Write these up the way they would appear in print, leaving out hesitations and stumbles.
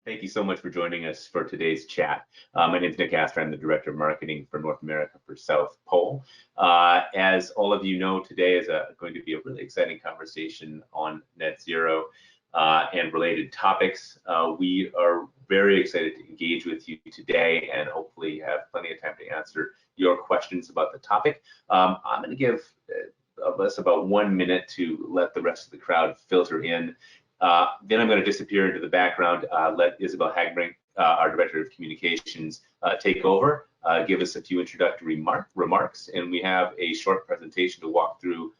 Thank you so much for joining us for today's chat. My name is Nick Astor. I'm the Director of Marketing for North America for South Pole. As all of you know, today is going to be a really exciting conversation on net zero and related topics. We are very excited to engage with you today and hopefully have plenty of time to answer your questions about the topic. I'm going to give us about 1 minute to let the rest of the crowd filter in. Then I'm going to disappear into the background, let Isabel Hagbrink, our Director of Communications, take over, give us a few introductory remarks, and we have a short presentation to walk through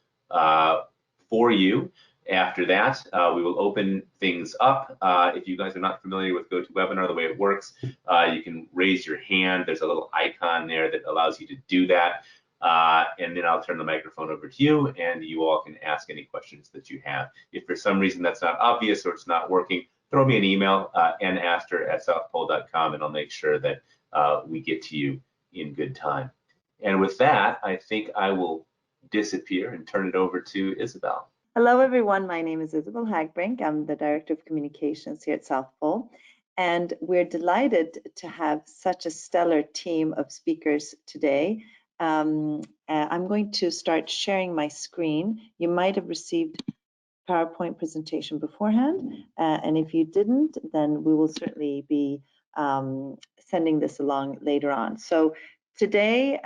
for you. After that, we will open things up. If you guys are not familiar with GoToWebinar, the way it works, you can raise your hand. There's a little icon there that allows you to do that. And then I'll turn the microphone over to you and you all can ask any questions that you have. If for some reason that's not obvious or it's not working, throw me an email, nastor@southpole.com, and I'll make sure that we get to you in good time. And with that, I think I will disappear and turn it over to Isabel. Hello, everyone. My name is Isabel Hagbrink. I'm the Director of Communications here at South Pole. And we're delighted to have such a stellar team of speakers today. I'm going to start sharing my screen. You might have received a PowerPoint presentation beforehand, and if you didn't, then we will certainly be sending this along later on. So today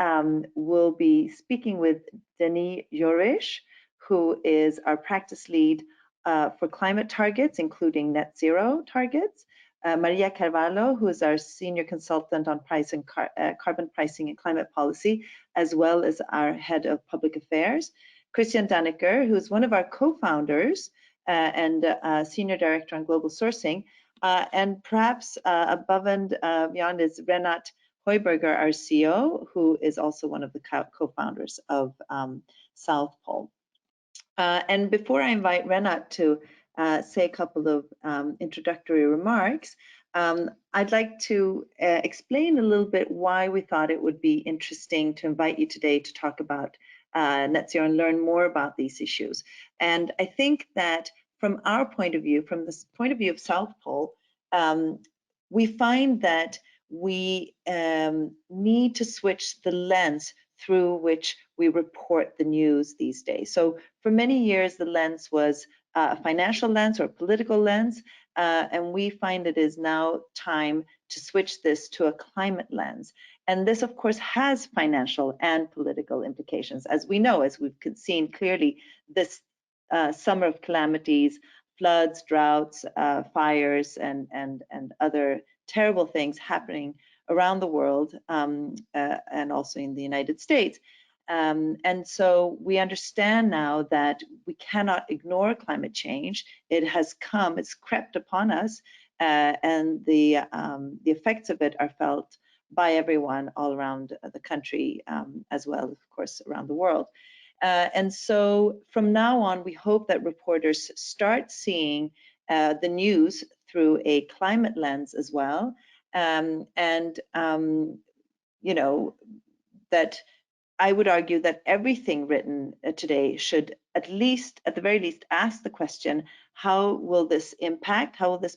we'll be speaking with Denis Jorisch, who is our practice lead for climate targets, including net zero targets. Maria Carvalho, who is our senior consultant on price and carbon pricing and climate policy, as well as our head of public affairs. Christian Dannecker, who is one of our co-founders and senior director on global sourcing. And perhaps above and beyond is Renat Heuberger, our CEO, who is also one of the co-founders of South Pole. And before I invite Renat to say a couple of introductory remarks, I'd like to explain a little bit why we thought it would be interesting to invite you today to talk about net zero and learn more about these issues. And I think that from our point of view, from the point of view of South Pole, we find that we need to switch the lens through which we report the news these days. So for many years, the lens was a financial lens or a political lens, and we find it is now time to switch this to a climate lens. And this, of course, has financial and political implications. As we know, as we've seen clearly this summer of calamities, floods, droughts, fires, and other terrible things happening around the world and also in the United States. And so we understand now that we cannot ignore climate change. It has come, it's crept upon us, and the effects of it are felt by everyone all around the country, as well, of course, around the world. And so from now on, we hope that reporters start seeing the news through a climate lens as well. You know, that I would argue that everything written today should at the very least ask the question, how will this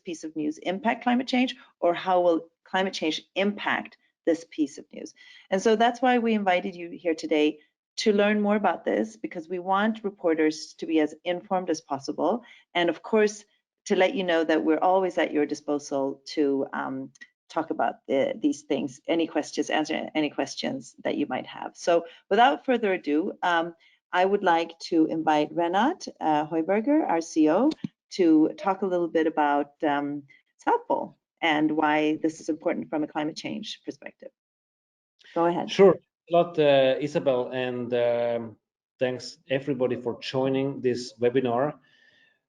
piece of news impact climate change, or how will climate change impact this piece of news? And so that's why we invited you here today to learn more about this, because we want reporters to be as informed as possible. And of course, to let you know that we're always at your disposal to talk about these things, answer any questions that you might have. So without further ado, I would like to invite Renat Heuberger, our CEO, to talk a little bit about South Pole and why this is important from a climate change perspective. Go ahead. Sure. A lot, Isabel, and thanks everybody for joining this webinar.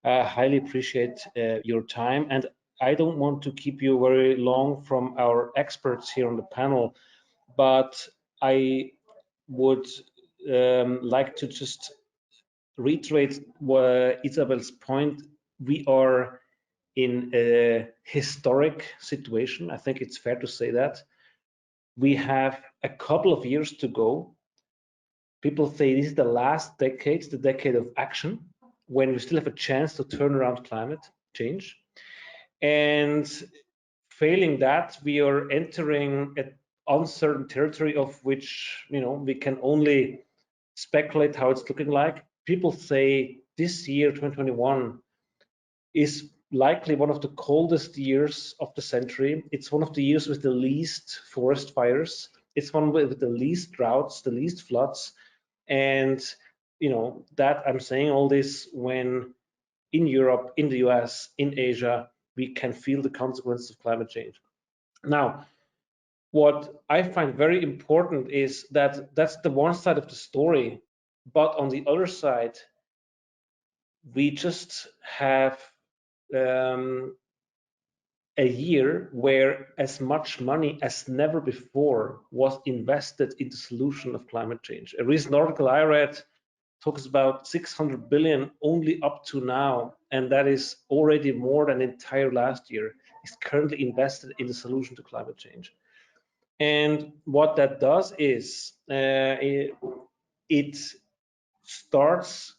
Highly appreciate your time, and I don't want to keep you very long from our experts here on the panel, but I would like to just reiterate Isabel's point. We are in a historic situation. I think it's fair to say that. We have a couple of years to go. People say this is the last decade, the decade of action, when we still have a chance to turn around climate change. And failing that, we are entering an uncertain territory of which, you know, we can only speculate how it's looking like. People say this year, 2021, is likely one of the coldest years of the century. It's one of the years with the least forest fires. It's one with the least droughts, the least floods. And, you know, that I'm saying all this when in Europe, in the US, in Asia, we can feel the consequences of climate change. Now, what I find very important is that that's the one side of the story, but on the other side, we just have a year where as much money as never before was invested in the solution of climate change. A recent article I read talks about 600 billion only up to now, and that is already more than entire last year is currently invested in the solution to climate change. And what that does is it starts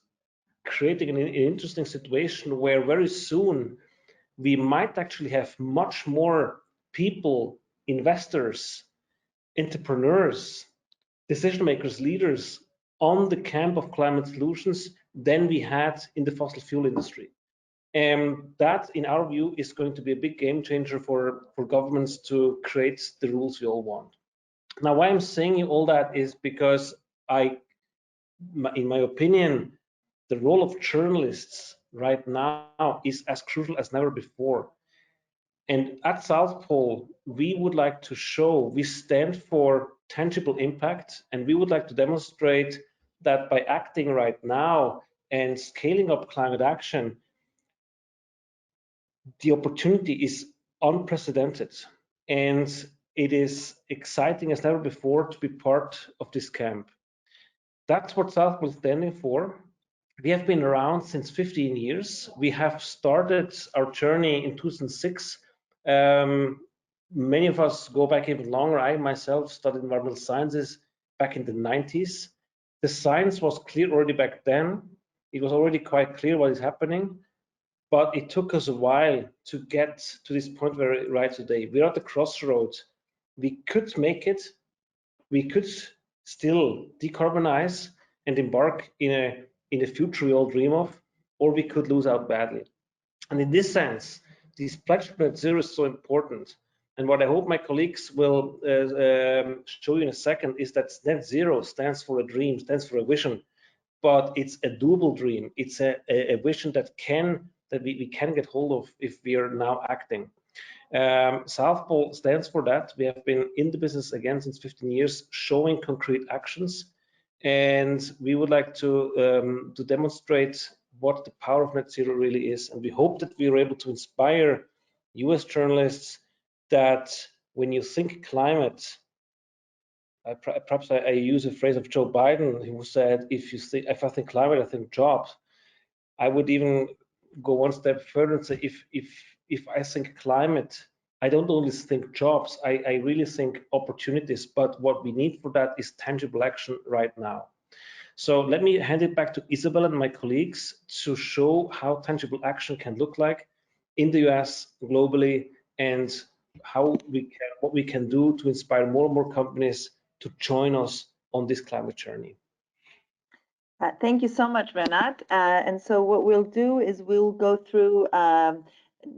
creating an interesting situation where very soon we might actually have much more people, investors, entrepreneurs, decision makers, leaders on the camp of climate solutions than we had in the fossil fuel industry. And that, in our view, is going to be a big game changer for governments to create the rules we all want. Now, why I'm saying all that is because in my opinion, the role of journalists right now is as crucial as never before. And at South Pole, we would like to show we stand for tangible impact, and we would like to demonstrate that by acting right now and scaling up climate action, the opportunity is unprecedented. And it is exciting as never before to be part of this camp. That's what South Pole is standing for. We have been around since 15 years. We have started our journey in 2006. Many of us go back even longer. I myself studied environmental sciences back in the 90s. The science was clear already back then. It was already quite clear what is happening, but it took us a while to get to this point where we're right today. We're at the crossroads. We could make it. We could still decarbonize and embark in a future we all dream of, or we could lose out badly. And in this sense, this pledge to net zero is so important. And what I hope my colleagues will show you in a second is that net zero stands for a dream, stands for a vision, but it's a doable dream. It's a vision that we can get hold of if we are now acting. South Pole stands for that. We have been in the business again since 15 years, showing concrete actions, and we would like to demonstrate what the power of net zero really is. And we hope that we are able to inspire US journalists that when you think climate, perhaps I use a phrase of Joe Biden, who said, if I think climate, I think jobs. I would even go one step further and say, if I think climate, I don't only think jobs, I really think opportunities, but what we need for that is tangible action right now. So let me hand it back to Isabel and my colleagues to show how tangible action can look like in the US, globally, and what we can do to inspire more and more companies to join us on this climate journey. Thank you so much, Renat. And so what we'll do is we'll go through,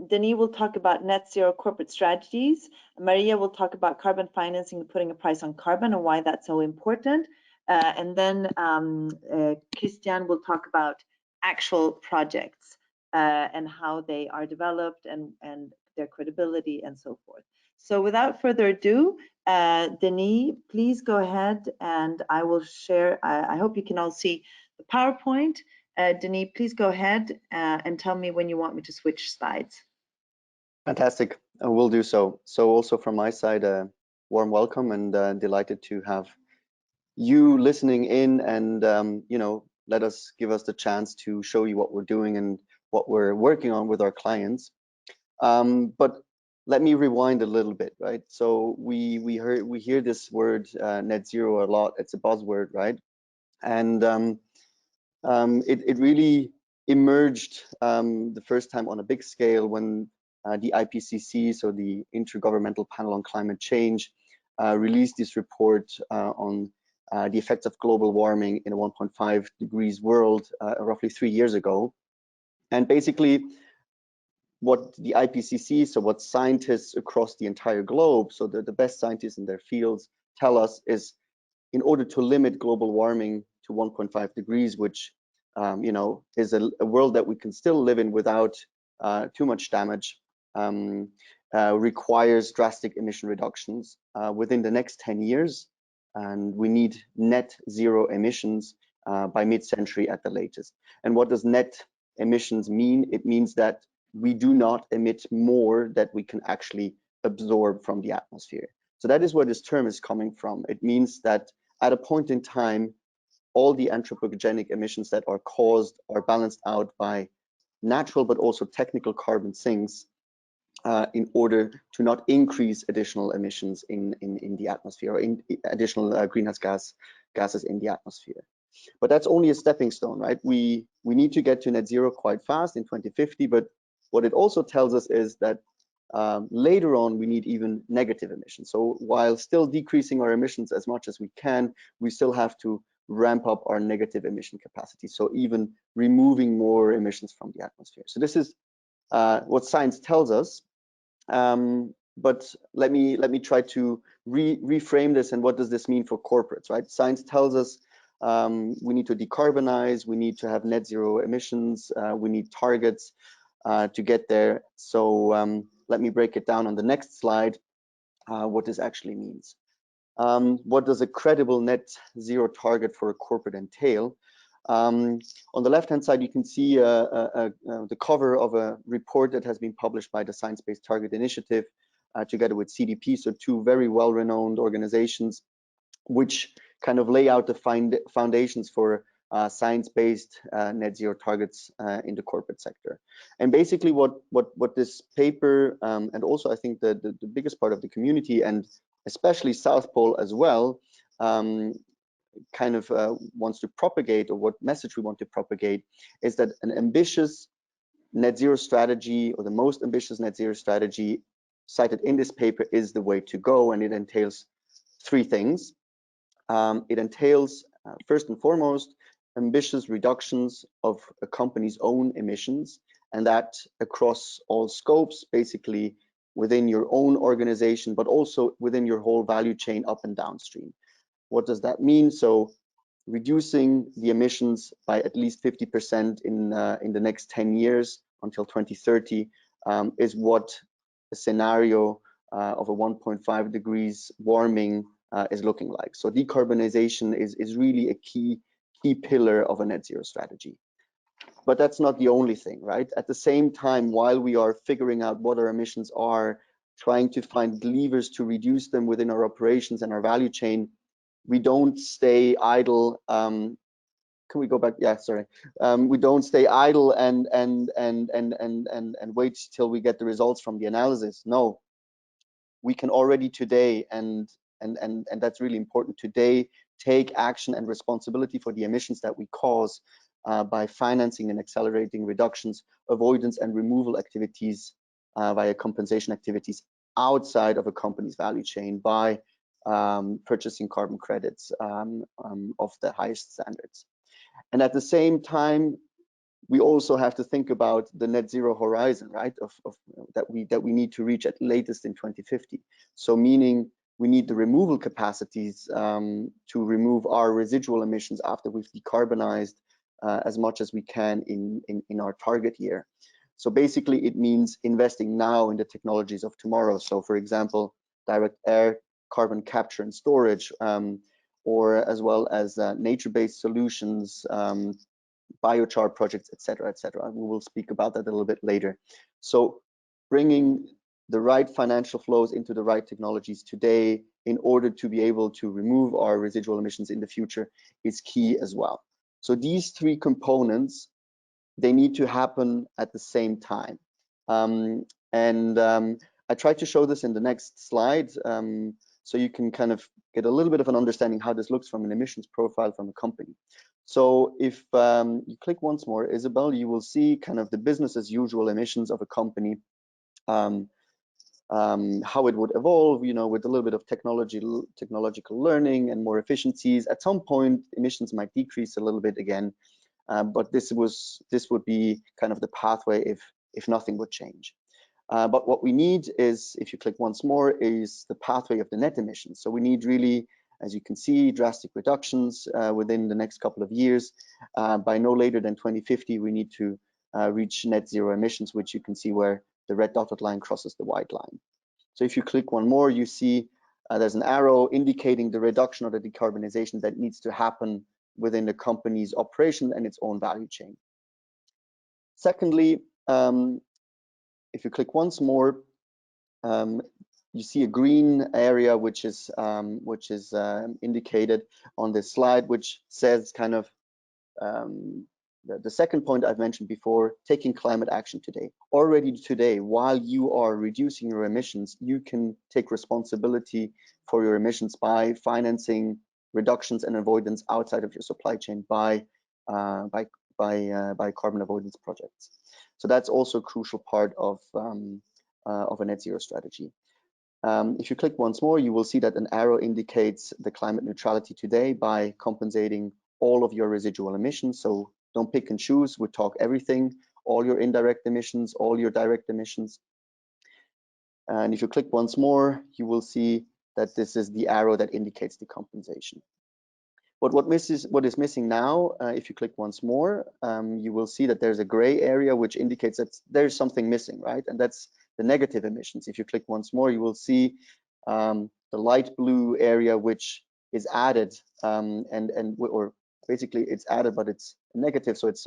Denis will talk about net zero corporate strategies. Maria will talk about carbon financing and putting a price on carbon and why that's so important. And then Christian will talk about actual projects and how they are developed and their credibility and so forth. So without further ado, Denis, please go ahead and I will share. I hope you can all see the PowerPoint. Denis, please go ahead and tell me when you want me to switch slides. Fantastic, I will do so. So also from my side, a warm welcome and delighted to have you listening in and give us the chance to show you what we're doing and what we're working on with our clients. But let me rewind a little bit, right? So we hear this word net zero a lot. It's a buzzword, right? And it really emerged the first time on a big scale when the IPCC, so the Intergovernmental Panel on Climate Change, released this report on the effects of global warming in a 1.5 degrees world roughly 3 years ago. And basically, what the IPCC, so what scientists across the entire globe, so the best scientists in their fields, tell us is, in order to limit global warming to 1.5 degrees, which you know, is a world that we can still live in without too much damage, requires drastic emission reductions within the next 10 years. And we need net zero emissions by mid-century at the latest. And what does net emissions mean? It means that we do not emit more that we can actually absorb from the atmosphere. So that is where this term is coming from. It means that at a point in time, all the anthropogenic emissions that are caused are balanced out by natural but also technical carbon sinks in order to not increase additional emissions in the atmosphere, or in additional greenhouse gases in the atmosphere. But that's only a stepping stone, right? We need to get to net zero quite fast in 2050, but what it also tells us is that later on we need even negative emissions. So while still decreasing our emissions as much as we can, we still have to ramp up our negative emission capacity, so even removing more emissions from the atmosphere. So this is what science tells us, but let me try to reframe this. And what does this mean for corporates, right? Science tells us we need to decarbonize, we need to have net zero emissions, we need targets to get there. So let me break it down on the next slide, what this actually means. What does a credible net zero target for a corporate entail? On the left-hand side, you can see the cover of a report that has been published by the Science Based Target Initiative together with CDP, so two very well-renowned organizations, which kind of lay out the foundations for science-based net zero targets in the corporate sector. And basically what this paper, and also I think the biggest part of the community, and especially South Pole as well, kind of wants to propagate, or what message we want to propagate, is that an ambitious net zero strategy, or the most ambitious net zero strategy cited in this paper, is the way to go. And it entails three things. It entails, first and foremost, ambitious reductions of a company's own emissions, and that across all scopes, basically within your own organization, but also within your whole value chain up and downstream. What does that mean? So reducing the emissions by at least 50% in the next 10 years until 2030 is what a scenario of a 1.5 degrees warming is looking like. So decarbonization is really a key pillar of a net zero strategy. But that's not the only thing, right? At the same time, while we are figuring out what our emissions are, trying to find levers to reduce them within our operations and our value chain, we don't stay idle. Can we go back? Yeah, sorry. We don't stay idle and wait till we get the results from the analysis. No, we can already today, and that's really important today, take action and responsibility for the emissions that we cause by financing and accelerating reductions, avoidance and removal activities via compensation activities outside of a company's value chain, by purchasing carbon credits of the highest standards. And at the same time, we also have to think about the net zero horizon, right? That we need to reach at latest in 2050. So meaning we need the removal capacities to remove our residual emissions after we've decarbonized as much as we can in our target year. So basically, it means investing now in the technologies of tomorrow. So for example, direct air carbon capture and storage, or as well as nature-based solutions, biochar projects, etc., etc. We will speak about that a little bit later. So bringing the right financial flows into the right technologies today in order to be able to remove our residual emissions in the future is key as well. So these three components, they need to happen at the same time. I tried to show this in the next slide, so you can kind of get a little bit of an understanding how this looks from an emissions profile from a company. So if you click once more, Isabel, you will see kind of the business as usual emissions of a company how it would evolve, you know, with a little bit of technological learning and more efficiencies. At some point, emissions might decrease a little bit again, but this would be kind of the pathway if nothing would change. But what we need is, if you click once more, is the pathway of the net emissions. So we need really, as you can see, drastic reductions within the next couple of years. By no later than 2050, we need to reach net zero emissions, which you can see where the red dotted line crosses the white line. So if you click one more, you see there's an arrow indicating the reduction or the decarbonization that needs to happen within the company's operation and its own value chain. Secondly, if you click once more, you see a green area which is indicated on this slide, which says kind of the second point I've mentioned before, taking climate action today. Already today, while you are reducing your emissions, you can take responsibility for your emissions by financing reductions and avoidance outside of your supply chain by carbon avoidance projects. So that's also a crucial part of a net zero strategy. If you click once more, you will see that an arrow indicates the climate neutrality today by compensating all of your residual emissions. So don't pick and choose, we talk everything, all your indirect emissions, all your direct emissions. And if you click once more, you will see that this is the arrow that indicates the compensation. But what is missing now, if you click once more, you will see that there's a gray area which indicates that there's something missing, right? And that's the negative emissions. If you click once more, you will see the light blue area which is added, or basically it's added, but it's negative, so it's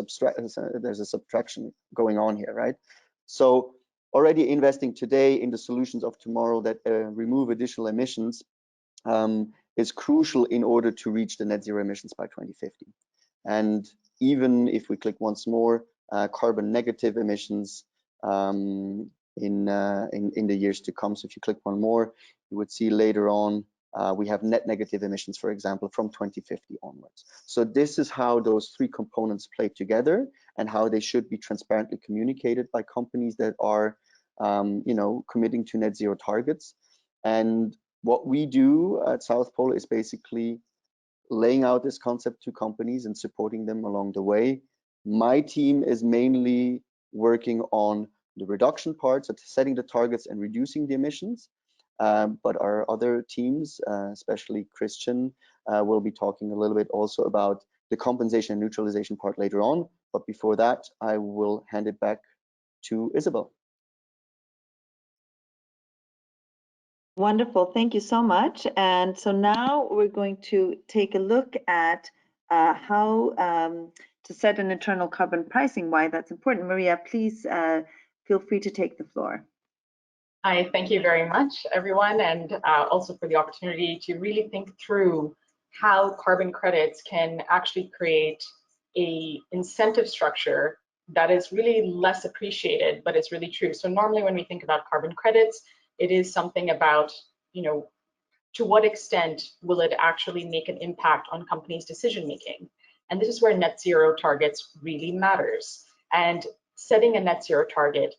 there's a subtraction going on here, right? So already investing today in the solutions of tomorrow that remove additional emissions is crucial in order to reach the net zero emissions by 2050. And even if we click once more, carbon negative emissions in the years to come. So if you click one more, you would see later on we have net negative emissions, for example, from 2050 onwards. So this is how those three components play together and how they should be transparently communicated by companies that are you know, committing to net zero targets. And what we do at South Pole is basically laying out this concept to companies and supporting them along the way. My team is mainly working on the reduction parts, so setting the targets and reducing the emissions. But our other teams, especially Christian, will be talking a little bit also about the compensation and neutralization part later on. But before that, I will hand it back to Isabel. Wonderful, thank you so much. And so now we're going to take a look at how to set an internal carbon pricing, why that's important. Maria, please feel free to take the floor. Hi, thank you very much, everyone, and also for the opportunity to really think through how carbon credits can actually create a incentive structure that is really less appreciated, but it's really true. So normally when we think about carbon credits, it is something about, you know, to what extent will it actually make an impact on companies' decision making? And this is where net zero targets really matters. And setting a net zero target,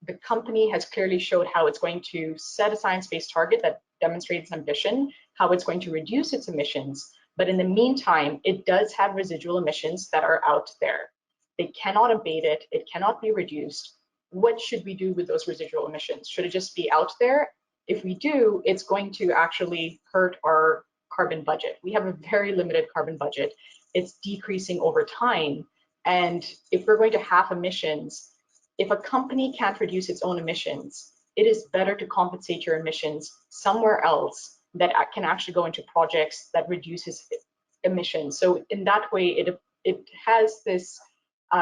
the company has clearly showed how it's going to set a science-based target that demonstrates ambition, how it's going to reduce its emissions. But in the meantime, it does have residual emissions that are out there. They cannot abate it, it cannot be reduced. What should we do with those residual emissions? Should it just be out there? If we do, it's going to actually hurt our carbon budget. We have a very limited carbon budget. It's decreasing over time. And if we're going to have emissions, if a company can't reduce its own emissions, it is better to compensate your emissions somewhere else that can actually go into projects that reduces emissions. So in that way, it has this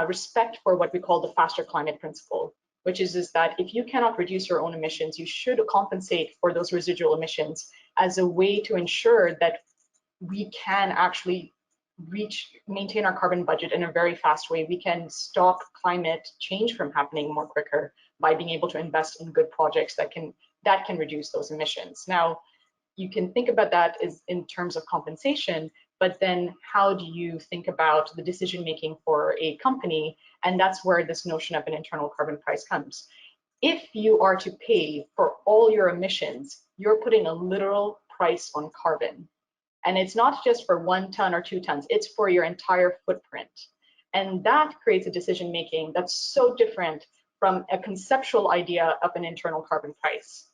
respect for what we call the faster climate principle, which is that if you cannot reduce your own emissions, you should compensate for those residual emissions as a way to ensure that we can actually maintain our carbon budget in a very fast way. We can stop climate change from happening more quicker by being able to invest in good projects that can reduce those emissions. Now, you can think about that as in terms of compensation, but then how do you think about the decision making for a company? And that's where this notion of an internal carbon price comes. if you are to pay for all your emissions, you're putting a literal price on carbon. And it's not just for 1 ton or 2 tons, it's for your entire footprint. And that creates a decision making that's so different from a conceptual idea of an internal carbon price.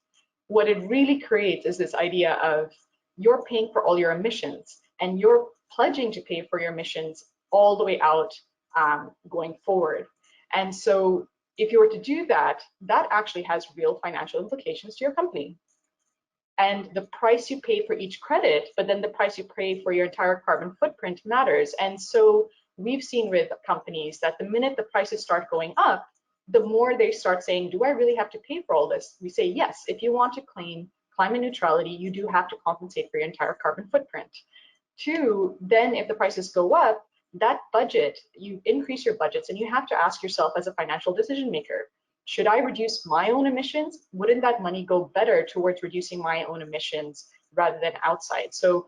What it really creates is this idea of you're paying for all your emissions and you're pledging to pay for your emissions all the way out going forward. And so if you were to do that, that actually has real financial implications to your company. And the price you pay for each credit, but then the price you pay for your entire carbon footprint matters. And so we've seen with companies that the minute the prices start going up, the more they start saying, do I really have to pay for all this? We say, yes, if you want to claim climate neutrality, you do have to compensate for your entire carbon footprint. 2, then if the prices go up, that budget, you increase your budgets and you have to ask yourself as a financial decision maker, should I reduce my own emissions? Wouldn't that money go better towards reducing my own emissions rather than outside? So,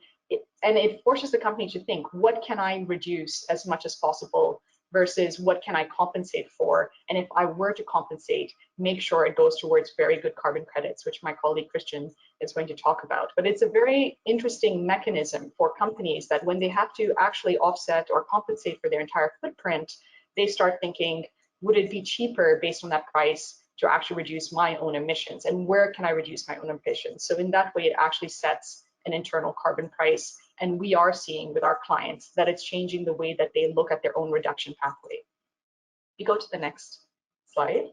it forces the company to think, what can I reduce as much as possible versus what can I compensate for? And if I were to compensate, make sure it goes towards very good carbon credits, which my colleague Christian is going to talk about. But it's a very interesting mechanism for companies that when they have to actually offset or compensate for their entire footprint, they start thinking, would it be cheaper based on that price to actually reduce my own emissions? And where can I reduce my own emissions? So in that way, it actually sets an internal carbon price. And we are seeing with our clients that it's changing the way that they look at their own reduction pathway. You go to the next slide.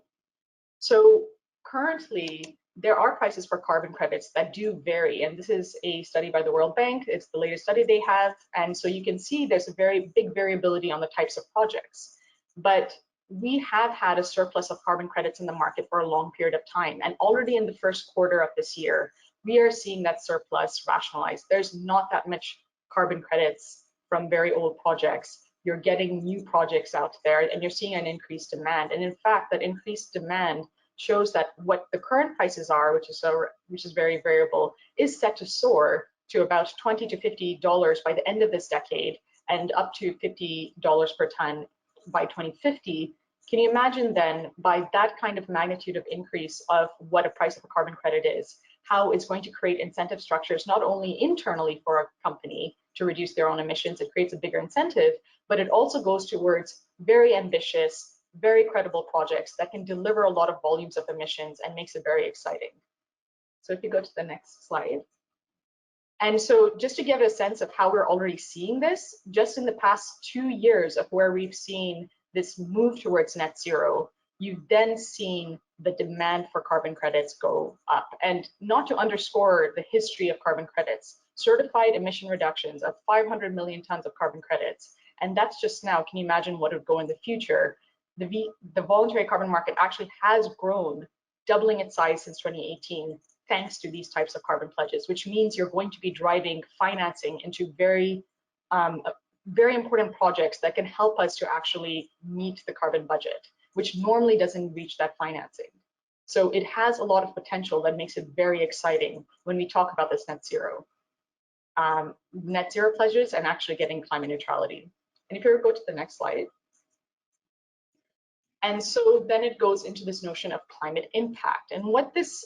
So currently, there are prices for carbon credits that do vary. And this is a study by the World Bank. It's the latest study they have. And so you can see there's a very big variability on the types of projects. But we have had a surplus of carbon credits in the market for a long period of time. And already in the first quarter of this year, we are seeing that surplus rationalize. There's not that much carbon credits from very old projects. You're getting new projects out there and you're seeing an increased demand. And in fact, that increased demand shows that what the current prices are, which is very variable, is set to soar to about $20 to $50 by the end of this decade and up to $50 per ton by 2050. Can you imagine then, by that kind of magnitude of increase of what a price of a carbon credit is, how it's going to create incentive structures, not only internally for a company to reduce their own emissions, it creates a bigger incentive, but it also goes towards very ambitious, very credible projects that can deliver a lot of volumes of emissions and makes it very exciting. So if you go to the next slide. And so just to give a sense of how we're already seeing this, just in the past 2 years of where we've seen this move towards net zero, you've then seen the demand for carbon credits go up. And not to underscore the history of carbon credits, certified emission reductions of 500 million tons of carbon credits. And that's just now. Can you imagine what would go in the future? The voluntary carbon market actually has grown, doubling its size since 2018, thanks to these types of carbon pledges, which means you're going to be driving financing into very important projects that can help us to actually meet the carbon budget, which normally doesn't reach that financing. So it has a lot of potential that makes it very exciting when we talk about this net zero pledges and actually getting climate neutrality. And if you go to the next slide. And so then it goes into this notion of climate impact. And what this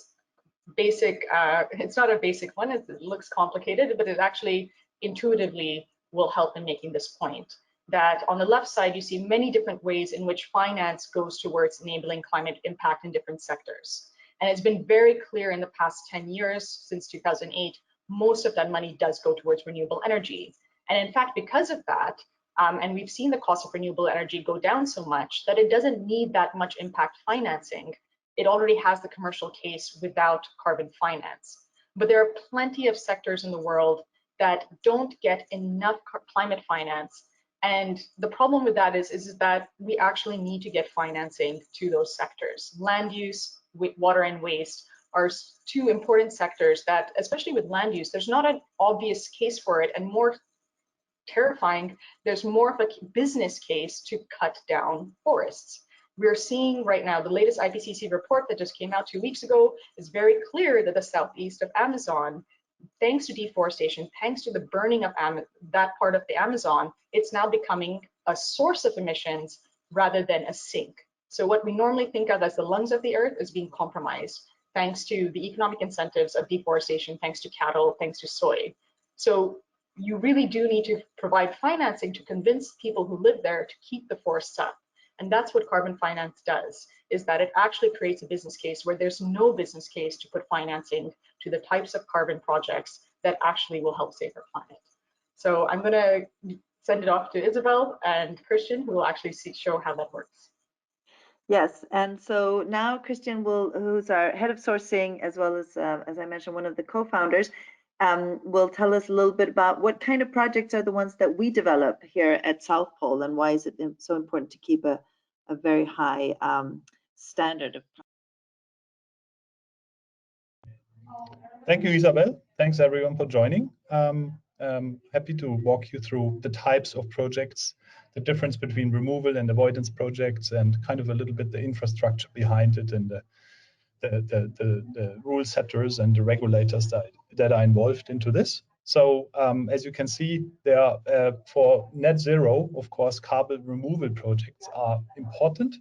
basic, it's not a basic one, it looks complicated, but it actually intuitively will help in making this point. That on the left side, you see many different ways in which finance goes towards enabling climate impact in different sectors. And it's been very clear in the past 10 years, since 2008, most of that money does go towards renewable energy. And in fact, because of that, and we've seen the cost of renewable energy go down so much that it doesn't need that much impact financing. It already has the commercial case without carbon finance. But there are plenty of sectors in the world that don't get enough climate finance. And the problem with that is that we actually need to get financing to those sectors. Land use, water and waste are 2 important sectors that, especially with land use, there's not an obvious case for it, and more terrifying, there's more of a business case to cut down forests. We're seeing right now, the latest IPCC report that just came out 2 weeks ago is very clear that the southeast of Amazon, thanks to deforestation, thanks to the burning of that part of the Amazon, it's now becoming a source of emissions rather than a sink. So what we normally think of as the lungs of the earth is being compromised thanks to the economic incentives of deforestation, thanks to cattle, thanks to soy. So you really do need to provide financing to convince people who live there to keep the forests up. And that's what carbon finance does, is that it actually creates a business case where there's no business case to put financing to the types of carbon projects that actually will help save our planet. So I'm going to send it off to Isabel and Christian, who will actually show how that works. Yes, and so now Christian who's our head of sourcing, as well as I mentioned, one of the co-founders, will tell us a little bit about what kind of projects are the ones that we develop here at South Pole, and why is it so important to keep a very high standard of. Thank you, Isabel. Thanks everyone for joining. Happy to walk you through the types of projects, the difference between removal and avoidance projects, and kind of a little bit the infrastructure behind it, and the rule setters and the regulators that are involved into this. So as you can see, there are, for net zero, of course, carbon removal projects are important,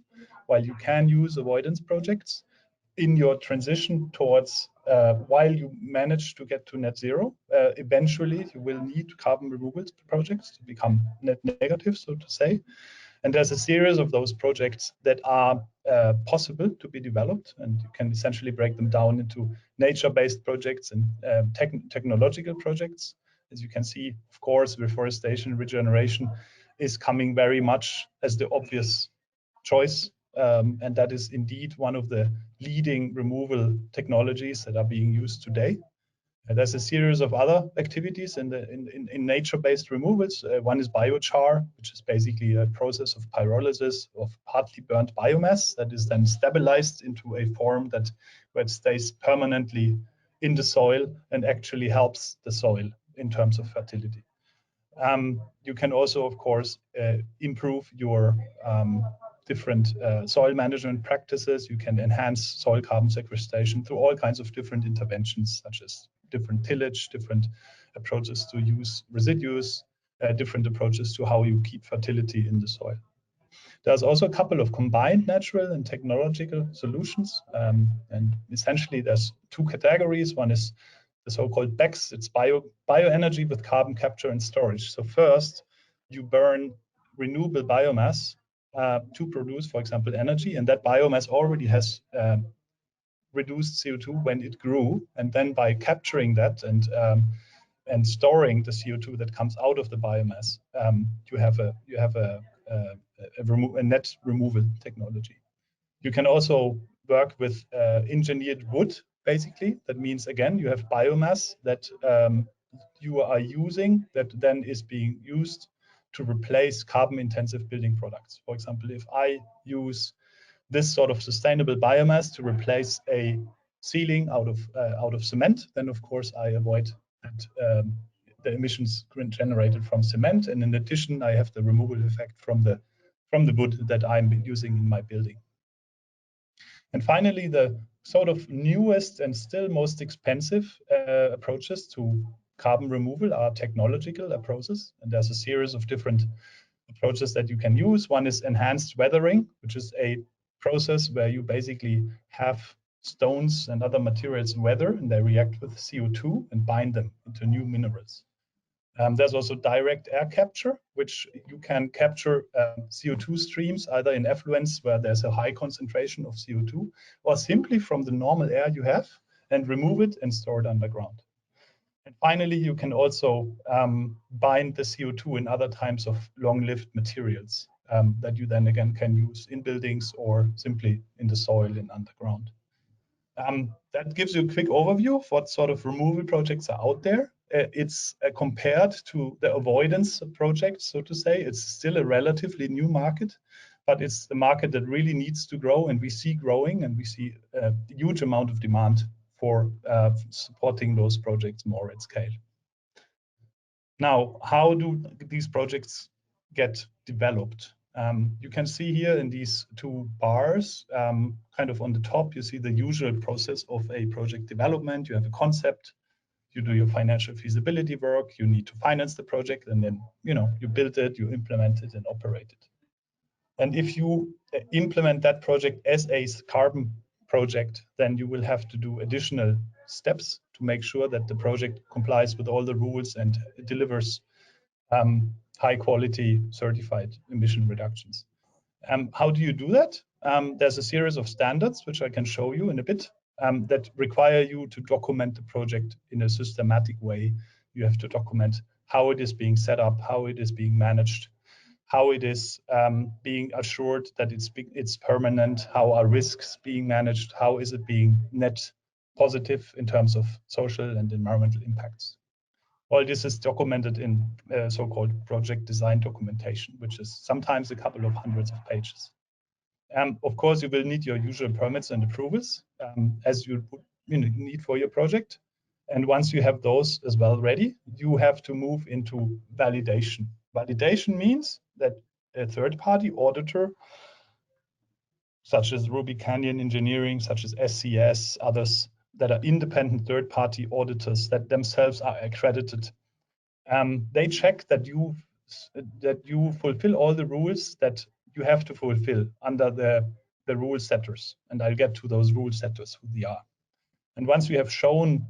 while you can use avoidance projects in your transition towards, while you manage to get to net zero, eventually you will need carbon removal projects to become net negative, so to say. And there's a series of those projects that are possible to be developed, and you can essentially break them down into nature-based projects and technological projects. As you can see, of course, reforestation, regeneration is coming very much as the obvious choice. And that is indeed one of the leading removal technologies that are being used today. There's a series of other activities in nature-based removals. One is biochar, which is basically a process of pyrolysis of partly burnt biomass that is then stabilized into a form where it stays permanently in the soil and actually helps the soil in terms of fertility. You can also, of course, improve your different soil management practices. You can enhance soil carbon sequestration through all kinds of different interventions, such as different tillage, different approaches to use residues, different approaches to how you keep fertility in the soil. There's also a couple of combined natural and technological solutions. And essentially, there's two categories. One is the so-called BECCS. It's bioenergy with carbon capture and storage. So first, you burn renewable biomass to produce, for example, energy, and that biomass already has reduced CO2 when it grew, and then by capturing that and storing the CO2 that comes out of the biomass, you have a net removal technology. You can also work with engineered wood, basically. That means, again, you have biomass that you are using that then is being used to replace carbon-intensive building products. For example, if I use this sort of sustainable biomass to replace a ceiling out of cement, then of course I avoid that, the emissions generated from cement, and in addition, I have the removal effect from the wood that I'm using in my building. And finally, the sort of newest and still most expensive approaches to carbon removal are technological approaches, and there's a series of different approaches that you can use. One is enhanced weathering, which is a process where you basically have stones and other materials weather, and they react with CO2 and bind them into new minerals. There's also direct air capture, which you can capture CO2 streams either in effluents where there's a high concentration of CO2, or simply from the normal air you have and remove it and store it underground. And finally, you can also bind the CO2 in other types of long-lived materials that you then again can use in buildings or simply in the soil and underground. That gives you a quick overview of what sort of removal projects are out there. It's compared to the avoidance projects, so to say. It's still a relatively new market, but it's the market that really needs to grow, and we see growing, and we see a huge amount of demand for supporting those projects more at scale. Now, how do these projects get developed? You can see here in these two bars, kind of on the top, you see the usual process of a project development. You have a concept, you do your financial feasibility work, you need to finance the project, and then you build it, you implement it, and operate it. And if you implement that project as a carbon project, then you will have to do additional steps to make sure that the project complies with all the rules and delivers high quality certified emission reductions. How do you do that? There's a series of standards, which I can show you in a bit, that require you to document the project in a systematic way. You have to document how it is being set up, how it is being managed, how it is being assured that it's permanent, how are risks being managed, how is it being net positive in terms of social and environmental impacts. All this is documented in so-called project design documentation, which is sometimes a couple of hundreds of pages. Of course, you will need your usual permits and approvals as you need for your project. And once you have those as well ready, you have to move into validation. Validation means that a third-party auditor, such as Ruby Canyon Engineering, such as SCS, others that are independent third-party auditors that themselves are accredited, they check that you fulfill all the rules that you have to fulfill under the rule setters. And I'll get to those rule setters, who they are. And once you have shown,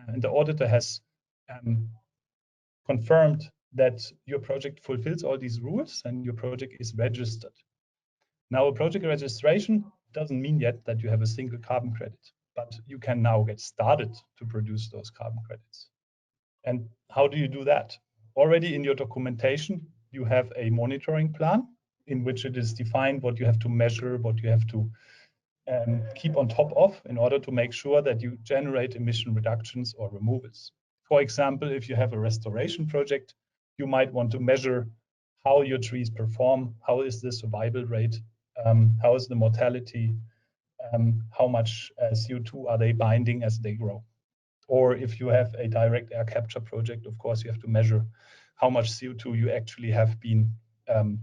and the auditor has confirmed that your project fulfills all these rules and your project is registered. Now, a project registration doesn't mean yet that you have a single carbon credit, but you can now get started to produce those carbon credits. And how do you do that? Already in your documentation, you have a monitoring plan in which it is defined what you have to measure, what you have to keep on top of in order to make sure that you generate emission reductions or removals. For example, if you have a restoration project, you might want to measure how your trees perform, how is the survival rate, how is the mortality, how much CO2 are they binding as they grow. Or if you have a direct air capture project, of course, you have to measure how much CO2 you actually have been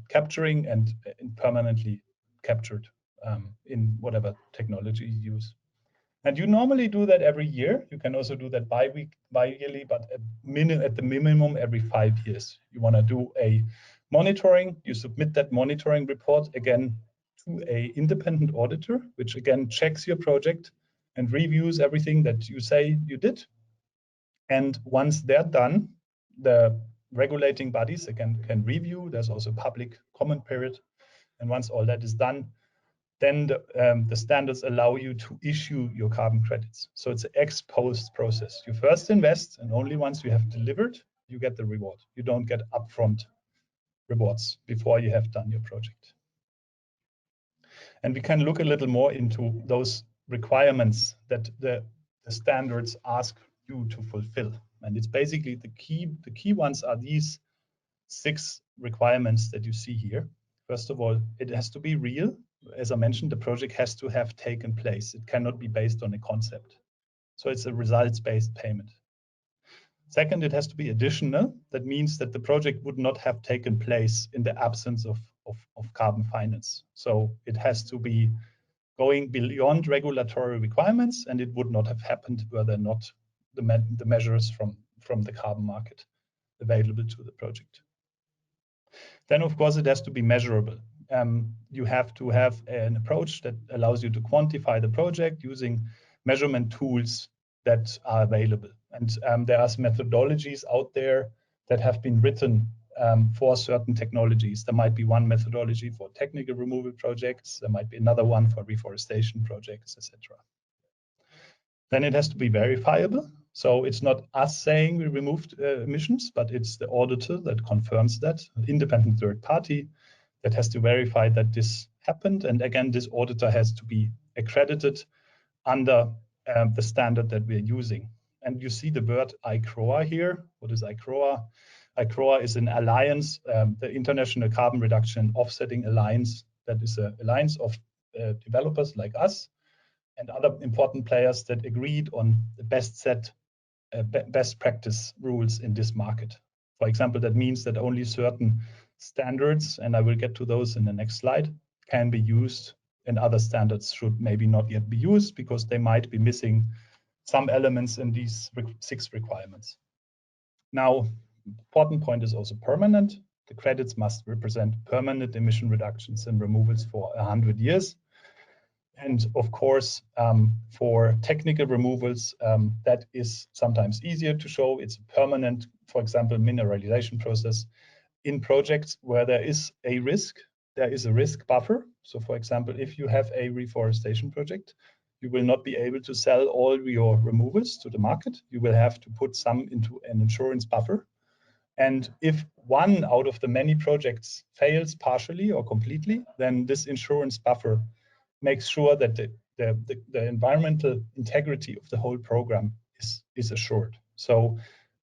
capturing and permanently captured in whatever technology you use. And you normally do that every year. You can also do that bi-yearly, but at the minimum every 5 years. You want to do a monitoring. You submit that monitoring report again to an independent auditor, which again checks your project and reviews everything that you say you did. And once they're done, the regulating bodies again can review. There's also a public comment period. And once all that is done, then the standards allow you to issue your carbon credits. So it's an ex post process. You first invest, and only once you have delivered, you get the reward. You don't get upfront rewards before you have done your project. And we can look a little more into those requirements that the standards ask you to fulfill. And it's basically the key ones are these 6 requirements that you see here. First of all, it has to be real. As I mentioned, the project has to have taken place. It cannot be based on a concept. So it's a results-based payment. Second, it has to be additional. That means that the project would not have taken place in the absence of carbon finance. So it has to be going beyond regulatory requirements, and it would not have happened were there not the measures from the carbon market available to the project. Then, of course, it has to be measurable. You have to have an approach that allows you to quantify the project using measurement tools that are available. And there are methodologies out there that have been written for certain technologies. There might be one methodology for technical removal projects. There might be another one for reforestation projects, etc. Then it has to be verifiable. So it's not us saying we removed emissions, but it's the auditor that confirms that, an independent third party that has to verify that this happened. And again, this auditor has to be accredited under the standard that we're using. And you see the word ICROA here. What is ICROA? ICROA is an alliance, the International Carbon Reduction and Offsetting Alliance. That is an alliance of developers like us and other important players that agreed on the best practice rules in this market. For example, that means that only certain standards, and I will get to those in the next slide, can be used, and other standards should maybe not yet be used because they might be missing some elements in these 6 requirements. Now, important point is also permanent. The credits must represent permanent emission reductions and removals for 100 years. And of course, for technical removals, that is sometimes easier to show. It's a permanent, for example, mineralization process. In projects where there is a risk buffer. So for example, if you have a reforestation project, you will not be able to sell all your removals to the market. You will have to put some into an insurance buffer. And if one out of the many projects fails partially or completely, then this insurance buffer makes sure that the environmental integrity of the whole program is assured. So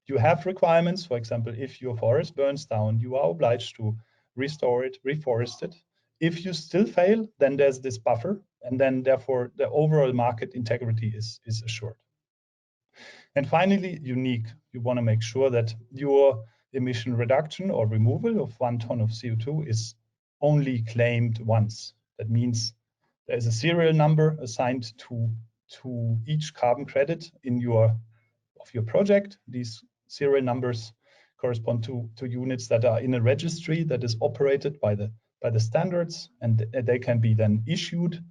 you have requirements. For example, if your forest burns down, you are obliged to restore it, reforest it. If you still fail, then there's this buffer, and then therefore the overall market integrity is assured. And finally, unique. You want to make sure that your emission reduction or removal of 1 ton of CO2 is only claimed once. That means there is a serial number assigned to each carbon credit in your project. These serial numbers correspond to units that are in a registry that is operated by the standards, and they can be then issued,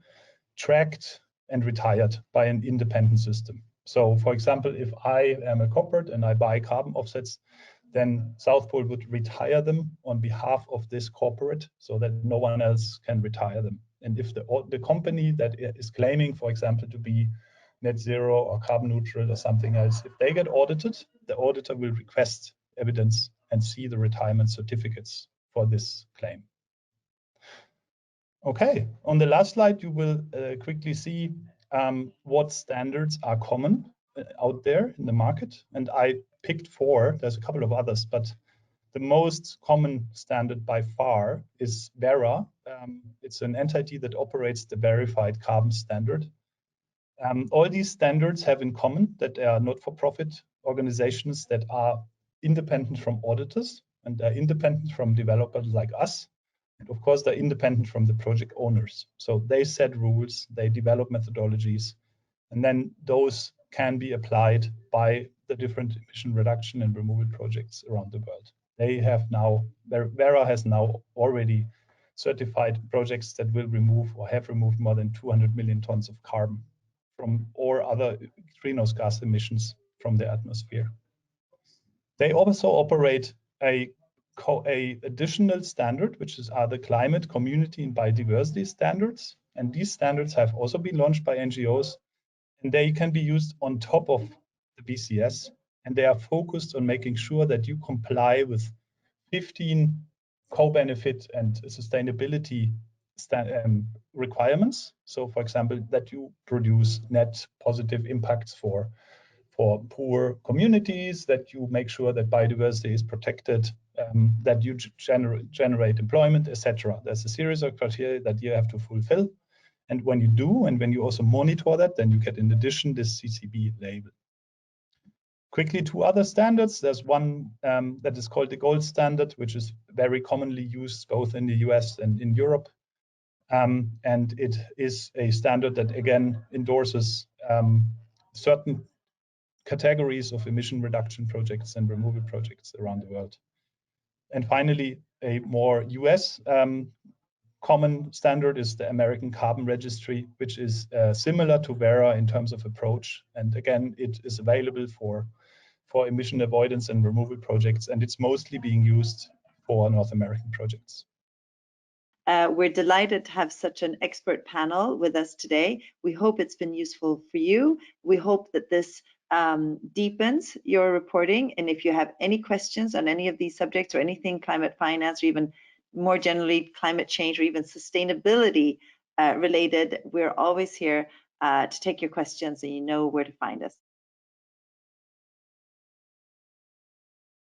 tracked, and retired by an independent system. So for example, if I am a corporate and I buy carbon offsets, then South Pole would retire them on behalf of this corporate so that no one else can retire them. And if the company that is claiming, for example, to be net zero or carbon neutral or something else, if they get audited, the auditor will request evidence and see the retirement certificates for this claim. Okay, on the last slide, you will quickly see what standards are common out there in the market. And I picked 4, there's a couple of others, but the most common standard by far is Verra. It's an entity that operates the verified carbon standard. All these standards have in common that they are not-for-profit organizations that are independent from auditors, and they're independent from developers like us. And of course, they're independent from the project owners. So they set rules, they develop methodologies, and then those can be applied by the different emission reduction and removal projects around the world. They have now, Verra has now already certified projects that will remove or have removed more than 200 million tons of carbon from or other greenhouse gas emissions from the atmosphere. They also operate a additional standard, which are the climate, community, and biodiversity standards. And these standards have also been launched by NGOs, and they can be used on top of the BCS. And they are focused on making sure that you comply with 15 co-benefit and sustainability requirements. So for example, that you produce net positive impacts for poor communities, that you make sure that biodiversity is protected, that you generate employment, etc. There's a series of criteria that you have to fulfill. And when you do, and when you also monitor that, then you get in addition this CCB label. Quickly, 2 other standards. There's one that is called the gold standard, which is very commonly used both in the US and in Europe. And it is a standard that again endorses certain categories of emission reduction projects and removal projects around the world. And finally, a more US common standard is the American Carbon Registry, which is similar to Verra in terms of approach. And again, it is available for emission avoidance and removal projects, and it's mostly being used for North American projects. We're delighted to have such an expert panel with us today. We hope it's been useful for you. We hope that this deepens your reporting. And if you have any questions on any of these subjects or anything climate finance, or even more generally climate change, or even sustainability related, we're always here to take your questions, and you know where to find us.